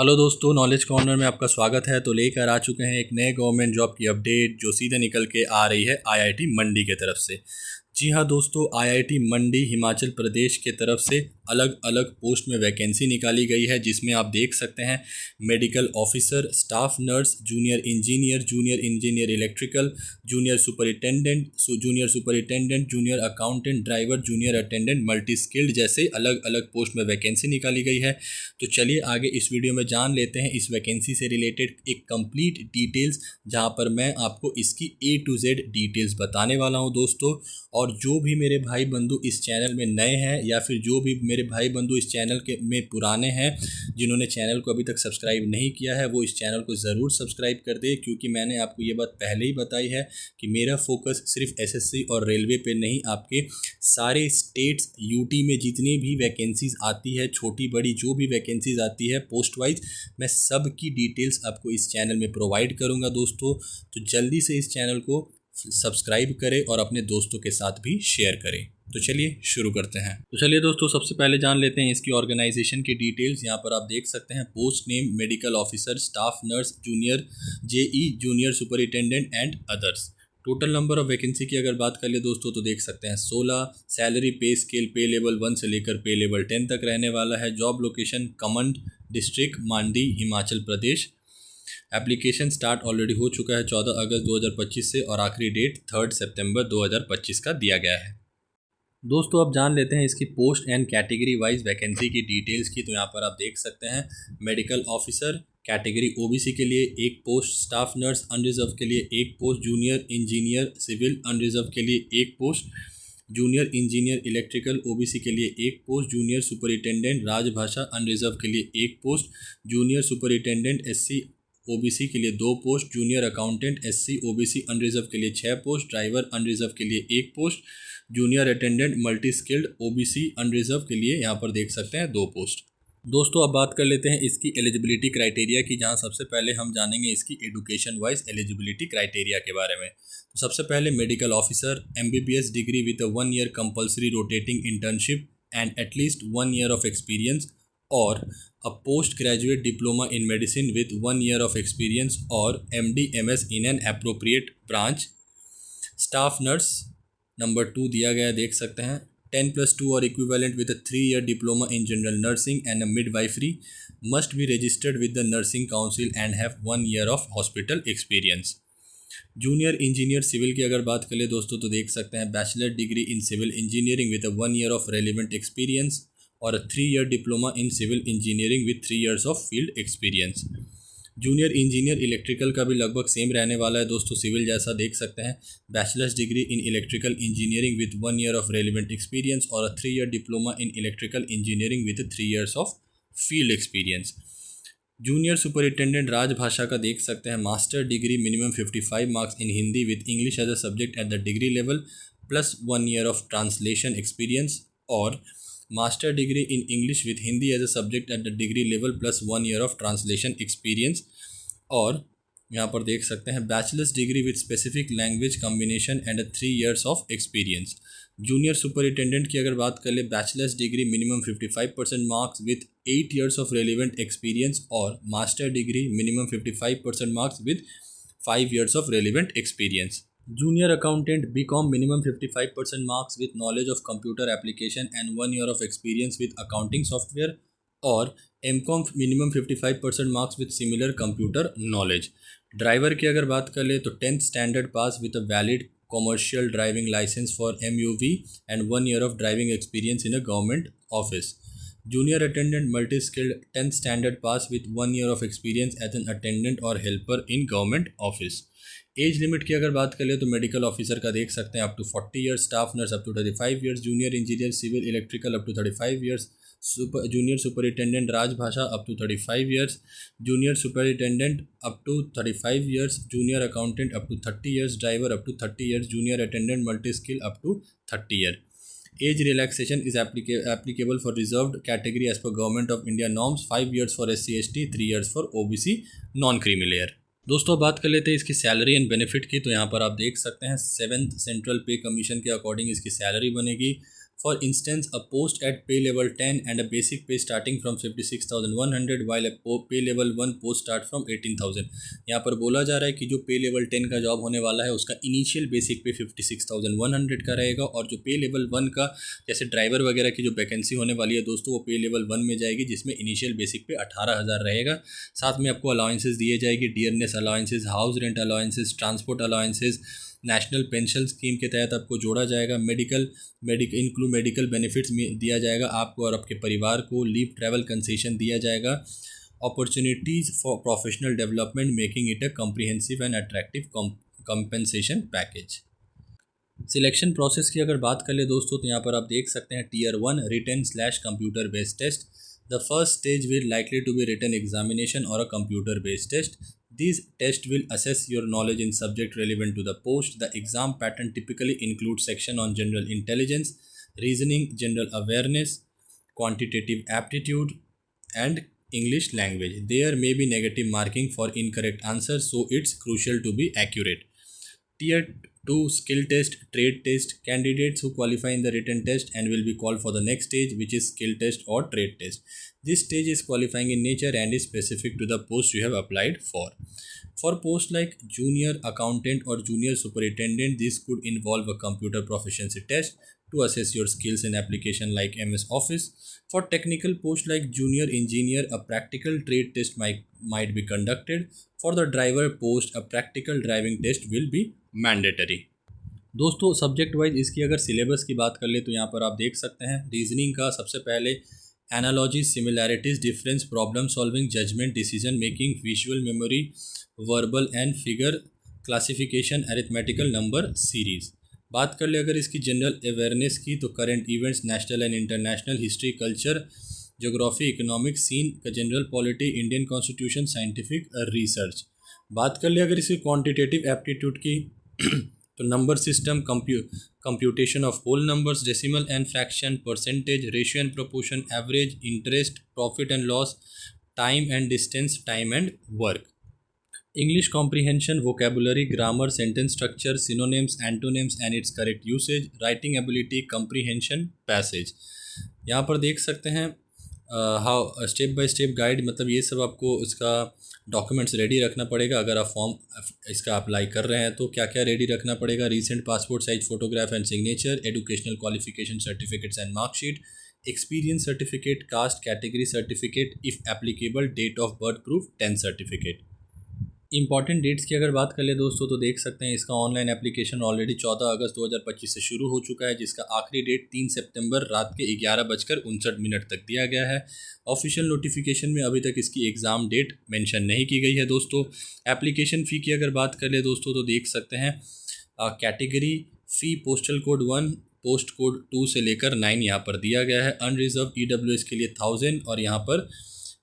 Hello दोस्तों, knowledge corner में आपका स्वागत है। तो लेकर आ चुके हैं एक नए गवर्नमेंट जॉब की अपडेट जो सीधे निकल के आ रही है आईआईटी मंडी के तरफ से। जी हाँ दोस्तों, आईआईटी मंडी हिमाचल प्रदेश के तरफ से अलग अलग पोस्ट में वैकेंसी निकाली गई है, जिसमें आप देख सकते हैं medical officer, staff nurse, junior engineer electrical, junior superintendent, junior accountant, driver, junior attendant, multi skilled जैसे अलग अलग पोस्ट में वैकेंसी निकाली गई है। तो चलिए आगे इस वीडियो में जान लेते हैं इस वैकेंसी से रिलेटेड एक कंप्लीट डिटेल्स, जहां पर मैं आपको इसकी A to Z डिटेल्स बताने वाला हूं दोस्तों। और जो भी मेरे भाई बंधु इस चैनल में नए हैं या फिर जो भी मेरे भाई बंधु इस चैनल के में पुराने हैं, जिन्होंने चैनल को अभी तक सब्सक्राइब नहीं किया है, वो इस चैनल को ज़रूर सब्सक्राइब कर दे, क्योंकि मैंने आपको ये बात पहले ही बताई है कि मेरा फोकस सिर्फ एसएससी और रेलवे पे नहीं, आपके सारे स्टेट्स यूटी में जितनी भी वैकेंसीज़ आती है, छोटी बड़ी जो भी वैकेंसीज़ आती है पोस्ट वाइज, मैं सब की डिटेल्स आपको इस चैनल में प्रोवाइड करूँगा दोस्तों। तो जल्दी से इस चैनल को सब्सक्राइब करें और अपने दोस्तों के साथ भी शेयर करें। तो चलिए शुरू करते हैं। तो चलिए दोस्तों, सबसे पहले जान लेते हैं इसकी ऑर्गेनाइजेशन की डिटेल्स। यहाँ पर आप देख सकते हैं post name medical officer, staff nurse, junior JE, junior superintendent and others. Total number of vacancy की अगर बात कर ले दोस्तों तो देख सकते हैं 16। सैलरी पे स्केल पे लेवल 1 से लेकर पे लेवल 10 तक रहने वाला है। जॉब लोकेशन कमंड डिस्ट्रिक्ट, मांडी, Himachal Pradesh. Application start already हो चुका है 14 अगस्त 2025 से, और आखिरी डेट 3 सितंबर 2025 का दिया गया है। दोस्तों अब जान लेते हैं इसकी post and category wise vacancy की डिटेल्स की। तो यहाँ पर आप देख सकते हैं मेडिकल ऑफिसर कैटेगरी ओबीसी के लिए 1 पोस्ट, स्टाफ नर्स अनरिजर्व के लिए 1 post, junior engineer civil unreserved के लिए 1 post, junior engineer electrical OBC के लिए 1 पोस्ट, जूनियर सुपरिटेंडेंट राजभाषा अनरिजर्व के लिए 1 post, junior superintendent SC OBC के लिए 2 post, junior accountant SC OBC unreserved के लिए 6 पोस्ट, ड्राइवर अनरिजर्व के लिए 1 post, junior attendant multi skilled OBC unreserved के लिए यहाँ पर देख सकते हैं 2 पोस्ट। दोस्तों अब बात कर लेते हैं इसकी एलिजिबिलिटी क्राइटेरिया की, जहाँ सबसे पहले हम जानेंगे इसकी एजुकेशन वाइज एलिजिबिलिटी क्राइटेरिया के बारे में। तो सबसे पहले medical officer MBBS degree with 1 year compulsory rotating internship and at least 1 year of experience, और a postgraduate diploma in medicine with 1 year of experience or MD/MS in an appropriate branch। Staff nurse number 2 दिया गया देख सकते हैं 10+2 और equivalent with a 3-year diploma in general nursing and a midwifery, must be registered with the nursing council and have 1 year of hospital experience। Junior engineer civil की अगर बात करें दोस्तों तो देख सकते हैं bachelor degree in civil engineering with a 1 year of relevant experience और 3-year diploma in civil engineering with 3 years of field experience. Junior engineer electrical का भी लगभग सेम रहने वाला है दोस्तों, सिविल जैसा देख सकते हैं bachelor's degree in electrical engineering with 1 year of relevant experience और 3-year diploma in electrical engineering with 3 years of field experience. Junior superintendent राजभाषा का देख सकते हैं master degree minimum 55 marks in Hindi with English as a subject at the degree level plus 1 year of translation experience, और master degree in English with Hindi as a subject at the degree level plus 1 year of translation experience. और यहाँ पर देख सकते हैं bachelor's degree with specific language combination and 3 years of experience. Junior superintendent की अगर बात कर ले bachelor's degree minimum 55% marks with 8 years of relevant experience, और master degree minimum 55% marks with 5 years of relevant experience. Junior accountant BCom minimum 55% marks with knowledge of computer application and 1 year of experience with accounting software, और MCom minimum 55% marks with similar computer knowledge. Driver की अगर बात कर ले तो 10th standard pass with a valid commercial driving licence for MUV and 1 year of driving experience in a government office. Junior attendant multi skilled 10th standard pass with 1 year of experience as an attendant और helper in government office. Age limit की अगर बात करें तो medical officer का देख सकते हैं up to 40 years, staff nurse up to 35 years, junior engineer civil electrical up to 35 years, junior superintendent राजभाषा up to 35 years, junior superintendent up to 35 years, junior accountant up to 30 years, driver up to 30 years, junior attendant multi skill up to 30 year। Age relaxation is applicable for reserved category as per government of India norms, 5 years for SC/ST, 3 years for OBC non creamy layer. दोस्तों बात कर लेते हैं इसकी salary and benefit की। तो यहाँ पर आप देख सकते हैं 7th सेंट्रल पे कमीशन के अकॉर्डिंग इसकी सैलरी बनेगी For instance, a post at pay level 10 and a basic pay starting from 56,100 while a pay level 1 post start from 18,000। यहाँ पर बोला जा रहा है कि जो पे लेवल 10 का जॉब होने वाला है उसका इनिशियल बेसिक पे 56,100 का रहेगा, और जो पे लेवल 1 का जैसे ड्राइवर वगैरह की जो वैकेंसी होने वाली है दोस्तों, वो पे लेवल 1 में जाएगी, जिसमें इनिशियल बेसिक पे 18,000 रहेगा। साथ में आपको अलाउंसेस दिए जाएगी, dearness allowances, house rent allowances, transport allowances, national pension scheme के तहत आपको जोड़ा जाएगा, मेडिकल बेनिफिट्स में दिया जाएगा आपको और आपके परिवार को, लीव ट्रैवल कंसेशन दिया जाएगा, opportunities for professional development making it a comprehensive and attractive compensation package. Selection process की अगर बात कर ले दोस्तों, तो यहाँ पर आप देख सकते हैं tier 1 written computer based test. The first stage will likely to be written examination और a computer based test. These tests will assess your knowledge in subject relevant to the post. The exam pattern typically includes section on general intelligence, reasoning, general awareness, quantitative aptitude, and English language. There may be negative marking for incorrect answers, so it's crucial to be accurate. Tier 2 skill test, trade test. Candidates who qualify in the written test and will be called for the next stage, which is skill test or trade test. This stage is qualifying in nature and is specific to the post you have applied for. For posts like junior accountant or junior superintendent, this could involve a computer proficiency test to assess your skills in application like MS Office. For technical posts like junior engineer, a practical trade test might be conducted. For the driver post, a practical driving test will be mandatory. दोस्तों subject wise इसकी अगर syllabus की बात कर ले तो यहाँ पर आप देख सकते हैं रीजनिंग का सबसे पहले analogy, similarities, difference, problem solving, judgement, decision making, visual memory, verbal and figure classification, arithmetical number series. बात कर ले अगर इसकी जनरल अवेयरनेस की तो current events, national and international, history, culture, geography, economics, scene का general polity, Indian constitution, scientific research. बात कर ले अगर इसकी क्वांटिटेटिव एप्टीट्यूड की तो number system, computation of whole numbers, decimal and fraction, percentage, ratio and proportion, average, interest, profit and loss, time and distance, time and work. English comprehension, vocabulary, grammar, sentence structure, synonyms, antonyms and it's correct usage, writing ability, comprehension, passage. यहाँ पर देख सकते हैं how step by step guide, मतलब ये सब आपको इसका डॉक्यूमेंट्स रेडी रखना पड़ेगा। अगर आप फॉर्म इसका अप्लाई कर रहे हैं तो क्या क्या रेडी रखना पड़ेगा: recent passport size photograph and signature, educational qualification certificates and marksheet, experience certificate, caste category certificate, if applicable date of birth proof, 10 certificate. Important dates की अगर बात कर ले दोस्तों तो देख सकते हैं इसका ऑनलाइन एप्लीकेशन ऑलरेडी 14 अगस्त 2025 से शुरू हो चुका है, जिसका आखिरी डेट 3 सितंबर रात के 11:59 तक दिया गया है। ऑफिशियल नोटिफिकेशन में अभी तक इसकी एग्ज़ाम डेट मेंशन नहीं की गई है दोस्तों। एप्लीकेशन फ़ी की अगर बात कर ले दोस्तों तो देख सकते हैं कैटेगरी फ़ी पोस्टल कोड 1 पोस्ट कोड 2 से लेकर 9 यहाँ पर दिया गया है। अनरिजर्व EWS के लिए 1000 और यहाँ पर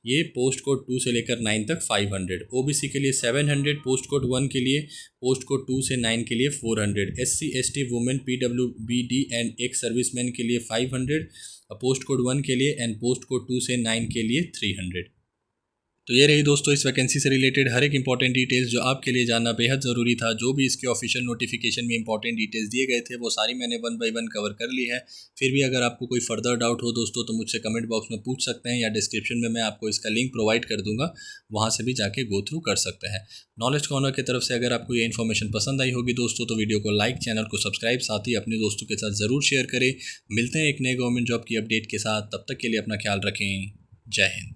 ये पोस्ट कोड 2 से लेकर 9 तक 500, OBC के लिए 700, पोस्ट कोड 1 के लिए, पोस्ट कोड 2 से 9 के लिए 400, SC ST women PWBD and ex serviceman के लिए 500, पोस्ट कोड 1 के लिए एंड पोस्ट कोड 2 से 9 के लिए 300। तो ये रही दोस्तों इस वैकेंसी से रिलेटेड हर एक इंपॉर्टेंट डिटेल्स जो आपके लिए जानना बेहद ज़रूरी था। जो भी इसके ऑफिशियल नोटिफिकेशन में इंपॉर्टेंट डिटेल्स दिए गए थे वो सारी मैंने 1 बाय 1 कवर कर ली है। फिर भी अगर आपको कोई फर्दर डाउट हो दोस्तों तो मुझसे कमेंट बॉक्स में पूछ सकते हैं या डिस्क्रिप्शन में मैं आपको इसका लिंक प्रोवाइड कर दूंगा, वहाँ से भी जाके गो थ्रू कर सकते हैं। नॉलेज कॉर्नर की तरफ से अगर आपको ये इन्फॉर्मेशन पसंद आई होगी दोस्तों तो वीडियो को लाइक, चैनल को सब्सक्राइब, साथ ही अपने दोस्तों के साथ ज़रूर शेयर करें। मिलते हैं एक नए गवर्नमेंट जॉब की अपडेट के साथ, तब तक के लिए अपना ख्याल रखें। जय हिंद।